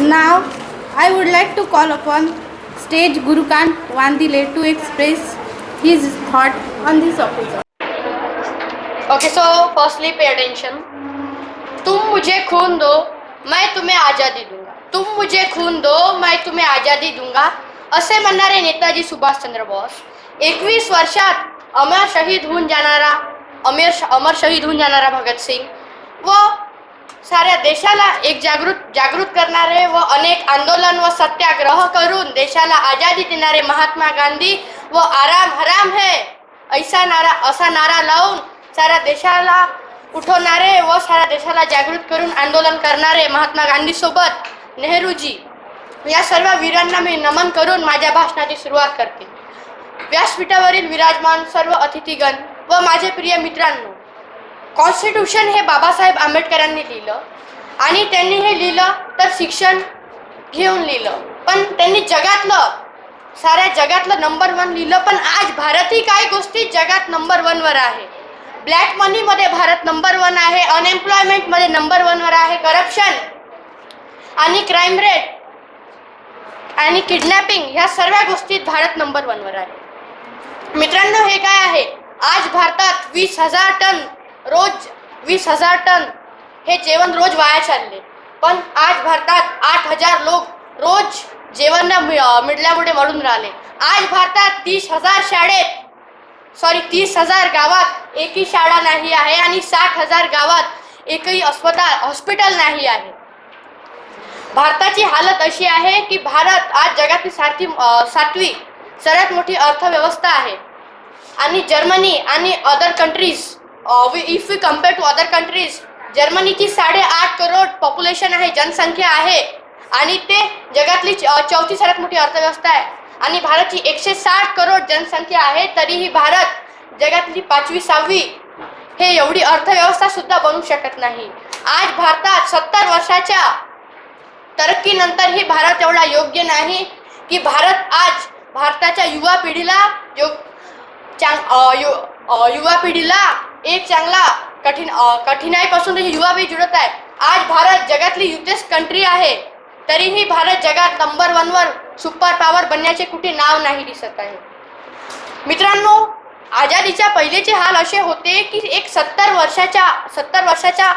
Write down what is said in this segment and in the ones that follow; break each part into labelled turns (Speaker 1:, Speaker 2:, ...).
Speaker 1: Now, I would like to call upon stage Gurukant Wandile to express his thought on this episode.
Speaker 2: Okay, so firstly pay attention. तुम मुझे खून दो, मैं तुम्हें आजादी दूंगा. तुम मुझे खून दो, मैं तुम्हें आजादी दूंगा, असे म्हणणारे नेताजी सुभाषचंद्र बोस. 21 वर्षात अमर शहीद होऊन जाणारा भगतसिंग व साऱ्या देशाला एक जागृत करणारे व अनेक आंदोलन व सत्याग्रह करून देशाला आजादी देणारे महात्मा गांधी व आराम हराम है असा नारा लावून साऱ्या देशाला उठवणारे व साऱ्या देशाला जागृत करून आंदोलन करणारे महात्मा गांधी सोबत नेहरूजी या सर्व वीरांना मी नमन करून माझ्या भाषणाची सुरुवात करते. व्यासपीठावरील विराजमान सर्व अतिथीगण व माझे प्रिय मित्रांनो, कॉन्स्टिट्यूशन हे बाबासाहेब आंबेडकरांनी लिहिलं आणि त्यांनी हे लिहिलं तर शिक्षण घेऊन लिहिलं, पण त्यांनी साऱ्या जगातलं नंबर 1 लिहिलं. पण आज भारतही काही गोष्टी जगात नंबर 1 वर आहे. ब्लॅक मनीमध्ये भारत नंबर 1 आहे, अनएम्प्लॉयमेंटमध्ये नंबर 1 वर आहे, करप्शन आणि क्राईम रेट आणि किडनॅपिंग ह्या सर्व गोष्टीत भारत नंबर 1 वर आहे. मित्रांनो, हे काय आहे? आज भारतात 20,000 टन हे जेवण रोज वाया चालले, पण आज भारतात 8,000 लोक रोज जेवण मिळाल्यामुळे मरून राहिले. आज भारतात 30,000 गावात एकही शाळा नाही आहे आणि 60,000 गावात एकही हॉस्पिटल नाही आहे. भारताची हालत अशी आहे की भारत आज जगातील 7वी सर्वात मोठी अर्थव्यवस्था आहे आणि जर्मनी आणि other countries if we compare to other countries, जर्मनीची 8.5 करोड पॉप्युलेशन आहे, जनसंख्या आहे आणि ते जगातली 4थी सर्वात मोठी अर्थव्यवस्था आहे. आणि भारतची 160 करोड जनसंख्या आहे, तरीही भारत जगातली 5वी 6वी हे एवढी अर्थव्यवस्था सुद्धा बनू शकत नाही. आज भारतात 70 वर्षाच्या तरक्कीनंतरही भारत एवढा योग्य नाही की भारताच्या युवा पिढीला एक चांगला कठीणाईपासून युवा भी जुळत आहे. आज भारत जगातली युथेस्ट कंट्री आहे, तरीही भारत जगात नंबर 1 वर सुपर पॉवर बनण्याचे कुठे नाव नाही दिसत आहे. मित्रांनो, आजादीच्या पहिलेचे हाल असे होते की एक 70 वर्षाचा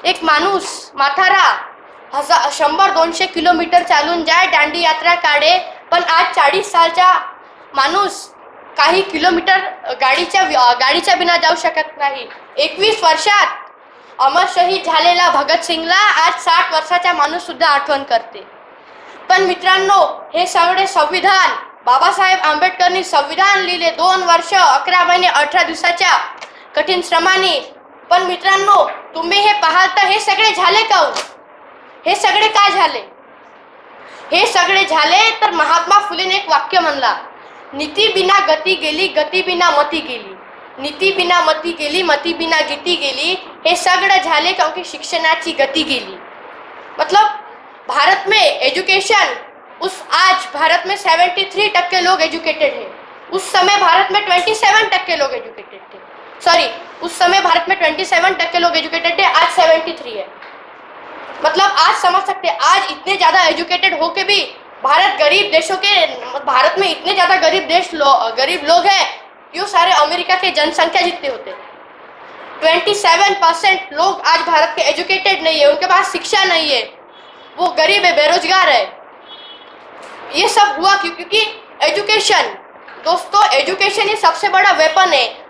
Speaker 2: एक माणूस म्हातारा 100-200 किलोमीटर चालून जाय, दांडी यात्रा काढे, पण आज 40 सालचा माणूस काही किलोमीटर गाडीच्या बिना जाऊ शकत नाही. 21 वर्षात अमर शहीद झालेला भगतसिंगला आज 60 वर्षाचा माणूस सुद्धा आठवण करते. पण मित्रांनो, हे सगळे संविधान बाबासाहेब आंबेडकरांनी संविधान लिहिले 2 वर्ष 11 महिने 18 दिवसाच्या कठीण श्रमाने. पण मित्रांनो, तुम्ही हे पाहाल तर हे सगळे झाले का? हे सगळे काय झाले? हे सगळे झाले तर महात्मा फुलेने एक वाक्य म्हणला, नीती बिना गती गेली, गती बिना मती गेली, नीती बिना मती गेली, मती बिना गती गेली. हे सगळं झाले क्योंकि शिक्षणाची गती गेली. मतलब भारत में एजुकेशन आज भारत में 73% लोग एजुकेटेड है. उस समय भारत में 27% लोग एजुकेटेड थे. उस समय भारत में 27% लोग एजुकेटेड थे, आज 73 है. मतलब आज समझ सकते, आज इतने ज़्यादा एजुकेटेड हो के भी भारत भारत में इतने ज़्यादा गरीब लोग हैं कि वो सारे अमेरिका के जनसंख्या जितने होते. 27% लोग आज भारत के एजुकेटेड नहीं है, उनके पास शिक्षा नहीं है, वो गरीब है, बेरोजगार है. ये सब हुआ क्योंकि एजुकेशन, दोस्तों, एजुकेशन ये सबसे बड़ा वेपन है.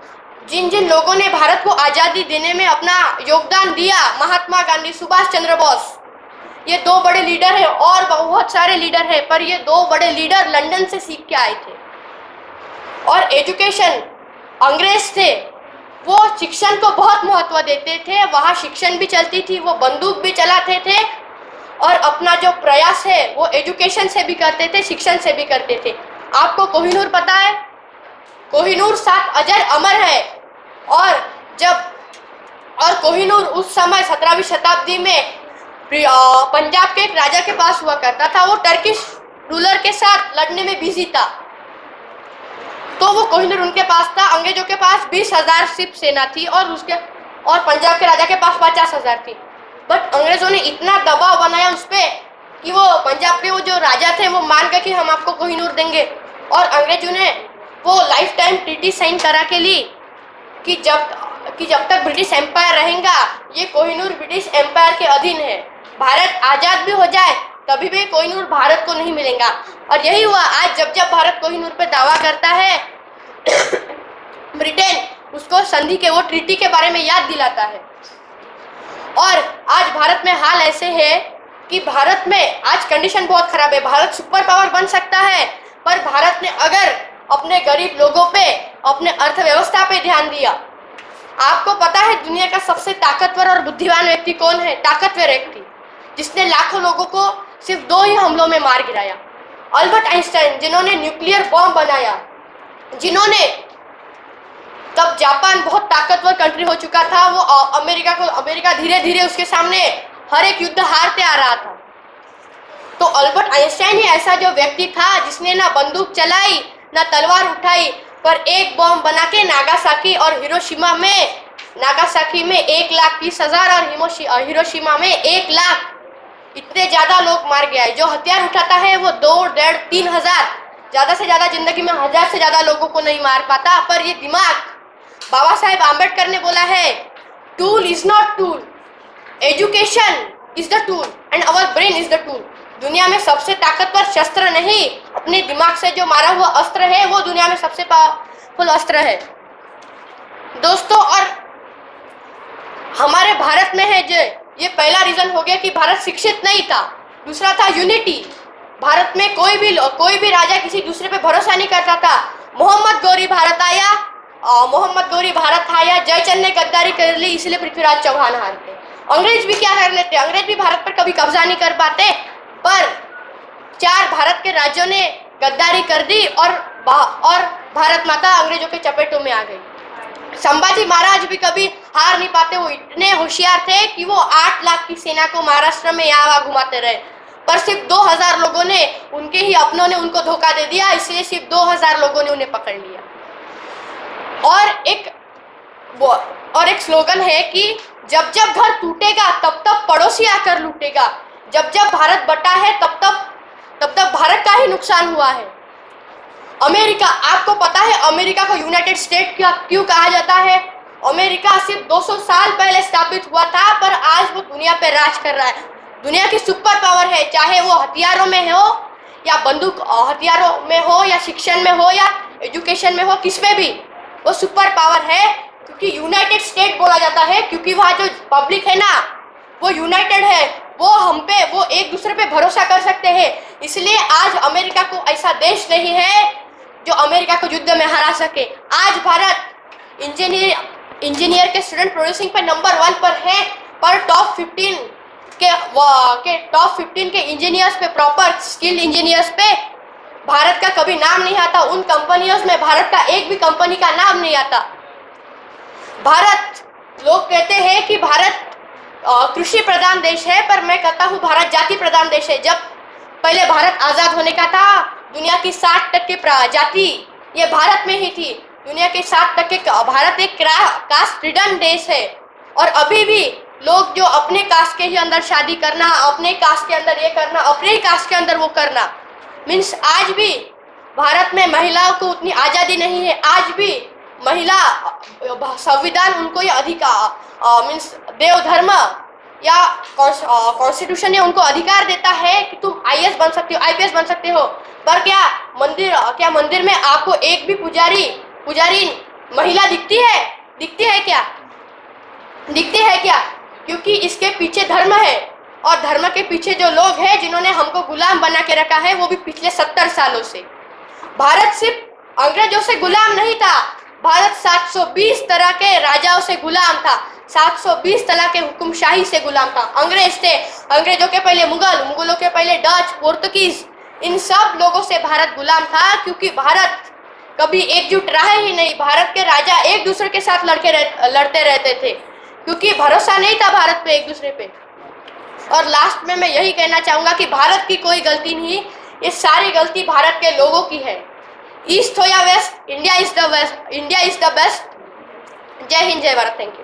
Speaker 2: जिन लोगों ने भारत को आज़ादी देने में अपना योगदान दिया, महात्मा गांधी, सुभाष चंद्र बोस, ये 2 बड़े लीडर हैं और बहुत सारे लीडर हैं, पर ये 2 बड़े लीडर लंदन से सीख के आए थे. और एजुकेशन, अंग्रेज थे, वो शिक्षण को बहुत महत्व देते थे. वहाँ शिक्षण भी चलती थी, वो बंदूक भी चलाते थे और अपना जो प्रयास है वो एजुकेशन से भी करते थे, शिक्षण से भी करते थे. आपको कोहिनूर पता है? कोहिनूर 7 अजर अमर है. और कोहिनूर उस समय 17वीं शताब्दी में पंजाब के एक राजा के पास हुआ करता था. वो टर्किश रूलर के साथ लड़ने में बिजी था, तो वो कोहिनूर उनके पास था. अंग्रेजों के पास 20,000 सिप सेना थी और पंजाब के राजा के पास 50,000 थी. बट अंग्रेजों ने इतना दबाव बनाया उस पर कि वो पंजाब के वो जो राजा थे वो मान गए कि हम आपको कोहिनूर देंगे, और अंग्रेजों ने वो लाइफ टाइम ट्रीटी साइन करा के ली कि जब तक ब्रिटिश एम्पायर रहेगा ये कोहिनूर ब्रिटिश एम्पायर के अधीन है। भारत आज़ाद भी हो जाए तभी भी कोहिनूर भारत को नहीं मिलेगा। और यही हुआ, आज जब भारत कोहिनूर पे दावा करता है ब्रिटेन उसको संधि के वो ट्रीटी के बारे में याद दिलाता है। और आज भारत में हाल ऐसे है कि भारत में आज कंडीशन बहुत खराब है। भारत सुपर पावर बन सकता है, पर भारत ने अगर अपने गरीब लोगों पे, अपने अर्थव्यवस्था पे ध्यान दिया। आपको पता है दुनिया का सबसे ताकतवर और बुद्धिमान व्यक्ति कौन है? ताकतवर व्यक्ति जिसने लाखों लोगों को सिर्फ 2 ही हमलों में मार गिराया। अल्बर्ट आइंस्टाइन, जिन्होंने न्यूक्लियर बॉम्ब बनाया, जिन्होंने, तब जापान बहुत ताकतवर कंट्री हो चुका था, वो अमेरिका धीरे धीरे उसके सामने हर एक युद्ध हारते आ रहा था। तो अल्बर्ट आइंस्टाइन ही ऐसा जो व्यक्ति था जिसने ना बंदूक चलाई ना तलवार उठाई, पर एक बॉम्ब बना के नागासाकी और हिरोशिमा में, नागासाकी में 1,30,000 और हिरोशिमा में 1 लाख, इतने ज़्यादा लोग मार गया है। जो हथियार उठाता है वो 2, 1.5, 3 हज़ार, ज़्यादा से ज़्यादा जिंदगी में 1000 से ज़्यादा लोगों को नहीं मार पाता। पर ये दिमाग, बाबा साहेब आम्बेडकर ने बोला है, tool is not tool, education is the tool and our brain is the tool. दुनिया में सबसे ताकतवर शस्त्र नहीं, अपने दिमाग से जो मारा हुआ अस्त्र है वो दुनिया में सबसे पावरफुल अस्त्र है दोस्तों। और हमारे भारत में है जो ये पहला रीजन हो गया कि भारत शिक्षित नहीं था। दूसरा था यूनिटी। भारत में कोई भी राजा किसी दूसरे पे भरोसा नहीं करता था। मोहम्मद गौरी भारत आया, जयचंद ने गद्दारी कर ली, इसलिए पृथ्वीराज चौहान हारते। अंग्रेज भी क्या कर लेते, अंग्रेज भी भारत पर कभी कब्जा नहीं कर पाते, पर 4 भारत के राज्यों ने गद्दारी कर दी और भारत माता अंग्रेजों के चपेटों में आ गई। संभाजी महाराज भी कभी हार नहीं पाते, वो इतने होशियार थे कि वो 8 लाख की सेना को महाराष्ट्र में यहाँ वहाँ घुमाते रहे, पर सिर्फ 2000 लोगों ने, उनके ही अपनों ने उनको धोखा दे दिया, इसलिए सिर्फ 2000 लोगों ने उन्हें पकड़ लिया। और एक स्लोगन है कि जब जब घर टूटेगा तब तब पड़ोसी आकर लूटेगा। जब जब भारत बटा है तब तब भारत का ही नुकसान हुआ है। अमेरिका, आपको पता है अमेरिका को यूनाइटेड स्टेट क्यों कहा जाता है? अमेरिका सिर्फ 200 साल पहले स्थापित हुआ था, पर आज वो दुनिया पे राज कर रहा है। दुनिया की सुपर पावर है, चाहे वो हथियारों में हो या बंदूक हथियारों में हो या शिक्षण में हो या एजुकेशन में हो, किसमें भी वो सुपर पावर है। क्योंकि यूनाइटेड स्टेट बोला जाता है, क्योंकि वहाँ जो पब्लिक है ना वो यूनाइटेड है, वो एक दूसरे पे भरोसा कर सकते हैं। इसलिए आज अमेरिका को ऐसा देश नहीं है जो अमेरिका को युद्ध में हरा सके। आज भारत इंजीनियर के स्टूडेंट प्रोड्यूसिंग पे नंबर 1 पर है, पर टॉप 15 के इंजीनियर्स पे, प्रॉपर स्किल्ड इंजीनियर्स पे भारत का कभी नाम नहीं आता। उन कंपनियों में भारत का एक भी कंपनी का नाम नहीं आता। भारत, लोग कहते हैं कि भारत कृषि प्रधान देश है, पर मैं कहता हूँ भारत जाति प्रधान देश है। जब पहले भारत आज़ाद होने का था, दुनिया की 60% जाति ये भारत में ही थी। दुनिया के 60% भारत एक कास्ट रिडन देश है। और अभी भी लोग जो अपने कास्ट के ही अंदर शादी करना, अपने कास्ट के अंदर ये करना, अपने ही कास्ट के अंदर वो करना, मीन्स आज भी भारत में महिलाओं को उतनी आज़ादी नहीं है। आज भी महिला, संविधान उनको ये अधिकार, मीन्स देवधर्म या कॉन्स्टिट्यूशन ने उनको अधिकार देता है कि तुम IAS बन सकते हो, IPS बन सकते हो। पर क्या मंदिर में आपको एक भी पुजारी महिला दिखती है क्या? क्योंकि इसके पीछे धर्म है, और धर्म के पीछे जो लोग हैं जिन्होंने हमको गुलाम बना के रखा है, वो भी पिछले 70 सालों से। भारत सिर्फ अंग्रेजों से गुलाम नहीं था, भारत 720 तरह के राजाओं से गुलाम था, 720 तरह के हुकुमशाही से गुलाम था। अंग्रेज थे, अंग्रेजों के पहले मुगलों के पहले डच, पोर्तुगीज, इन सब लोगों से भारत गुलाम था। क्योंकि भारत कभी एकजुट रहा ही नहीं। भारत के राजा एक दूसरे के साथ लड़ते रहते थे, क्योंकि भरोसा नहीं था भारत पे, एक दूसरे पे। और लास्ट में मैं यही कहना चाहूँगा कि भारत की कोई गलती नहीं, ये सारी गलती भारत के लोगों की है। ईस्ट हो या west, India is the best. Jai Hind, जय भारत। Thank you.